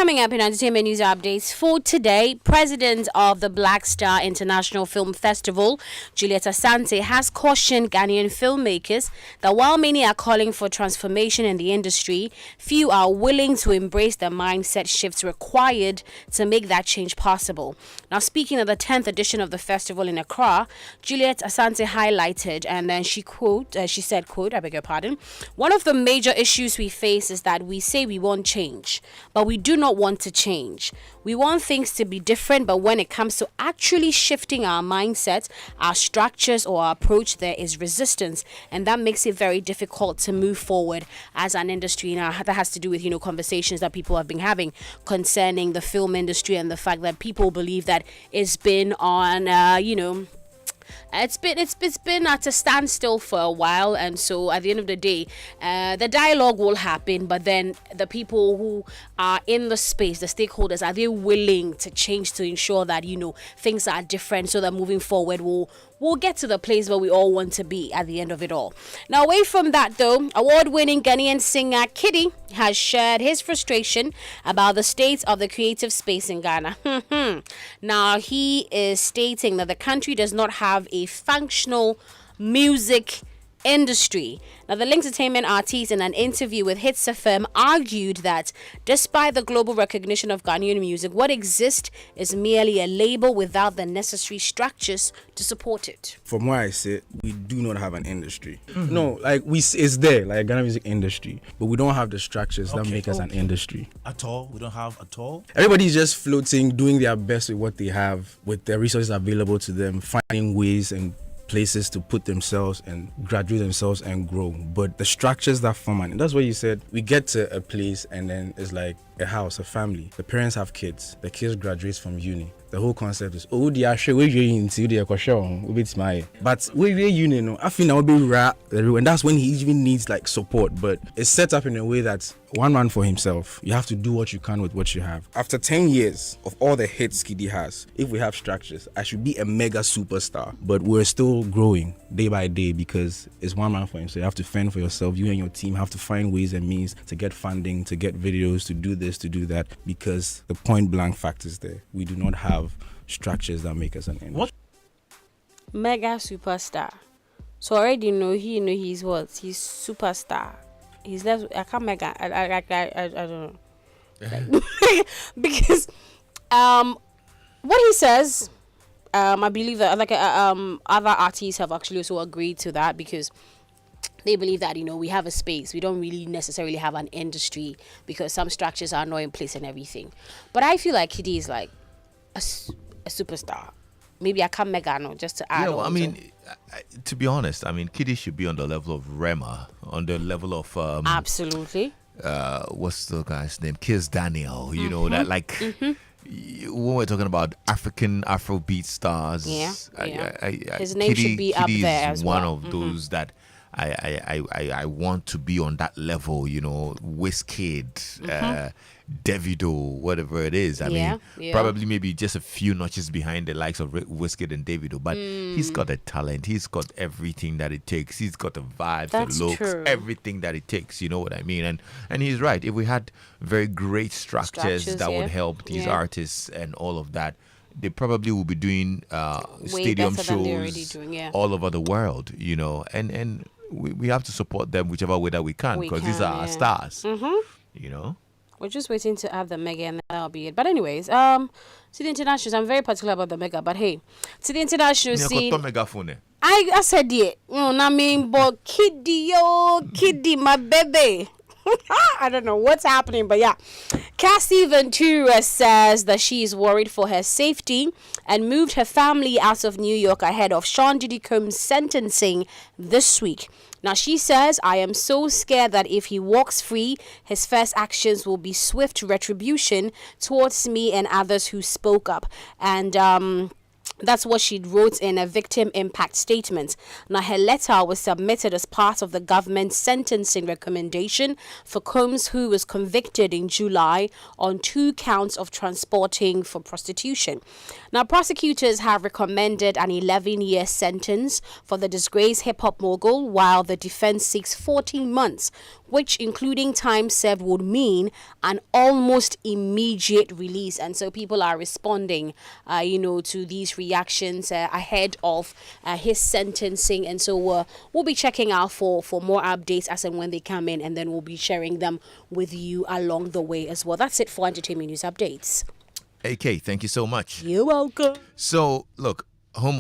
Coming up in entertainment news updates for today, president of the Black Star International Film Festival, Juliet Asante, has cautioned Ghanaian filmmakers that while many are calling for transformation in the industry, few are willing to embrace the mindset shifts required to make that change possible. Now, speaking at the 10th edition of the festival in Accra, Juliet Asante highlighted, and then she said, I beg your pardon, one of the major issues we face is that we say we want change, but we do not want to change. We want things to be different, but when it comes to actually shifting our mindset, our structures, or our approach, there is resistance, and that makes it very difficult to move forward as an industry. Now, that has to do with conversations that people have been having concerning the film industry and the fact that people believe that it's been on it's been at a standstill for a while, and so at the end of the day, the dialogue will happen, but then the people who are in the space, the stakeholders, are they willing to change to ensure that things are different, so that moving forward we'll get to the place where we all want to be at the end of it all. Now, away from that though, award-winning Ghanaian singer Kiddy has shared his frustration about the state of the creative space in Ghana. Now, he is stating that the country does not have a functional music industry. Now, the Lynx Entertainment artist, in an interview with Hits FM, argued that despite the global recognition of Ghanaian music, what exists is merely a label without the necessary structures to support it. From where I sit, we do not have an industry. No, it's there, like Ghana music industry, but we don't have the structures that make us an industry. At all? We don't have at all? Everybody's just floating, doing their best with what they have, with the resources available to them, finding ways and places to put themselves and graduate themselves and grow. But the structures that form, and that's what you said, we get to a place and then it's like a house, a family. The parents have kids, the kids graduate from uni. The whole concept is, but we uni, I think I'll be rap, and that's when he even needs support. But it's set up in a way that one man for himself. You have to do what you can with what you have. After 10 years of all the hits Kiddy has, if we have structures, I should be a mega superstar. But we're still growing day by day because it's one man for himself. You have to fend for yourself. You and your team have to find ways and means to get funding, to get videos, to do this, to do that, because the point blank fact is there. We do not have structures that make us an industry. What? Mega superstar. So already he's what? He's superstar. He's left. I can't mega. I don't know. Because what he says, I believe that other artists have actually also agreed to that, because they believe that we have a space. We don't really necessarily have an industry because some structures are not in place and everything. But I feel like Kiddy is like a superstar. Maybe I can't mega just to add. Yeah, well, to be honest, Kiddy should be on the level of Rema, on the level of absolutely. What's the guy's name? Kiss Daniel. You know that when we're talking about African Afrobeat stars. His name should be up there as well. One of those that I want to be on that level, Wizkid, Davido, whatever it is. I mean, probably maybe just a few notches behind the likes of Wizkid and Davido, but he's got the talent, he's got everything that it takes, he's got the vibes, the looks, everything that it takes, you know what I mean? And he's right. If we had very great structures that would help these artists and all of that, they probably will be doing stadium shows all over the world, and we have to support them whichever way that we can, because these are our stars. We're just waiting to have the mega, and that'll be it. But anyways, to the internationals, I'm very particular about the mega, but hey, to the international scene, I said it. But Kiddy, my baby. I don't know what's happening, but yeah. Cassie Ventura says that she is worried for her safety and moved her family out of New York ahead of Sean Diddy Combs' sentencing this week. Now, she says, I am so scared that if he walks free, his first actions will be swift retribution towards me and others who spoke up. And that's what she wrote in a victim impact statement. Now, her letter was submitted as part of the government's sentencing recommendation for Combs, who was convicted in July on 2 counts of transporting for prostitution. Now, prosecutors have recommended an 11-year sentence for the disgraced hip-hop mogul, while the defense seeks 14 months, which, including time served, would mean an almost immediate release. And so people are responding, to these reactions ahead of his sentencing. And so we'll be checking out for more updates as and when they come in, and then we'll be sharing them with you along the way as well. That's it for entertainment news updates. AK, thank you so much. You're welcome. So, look, home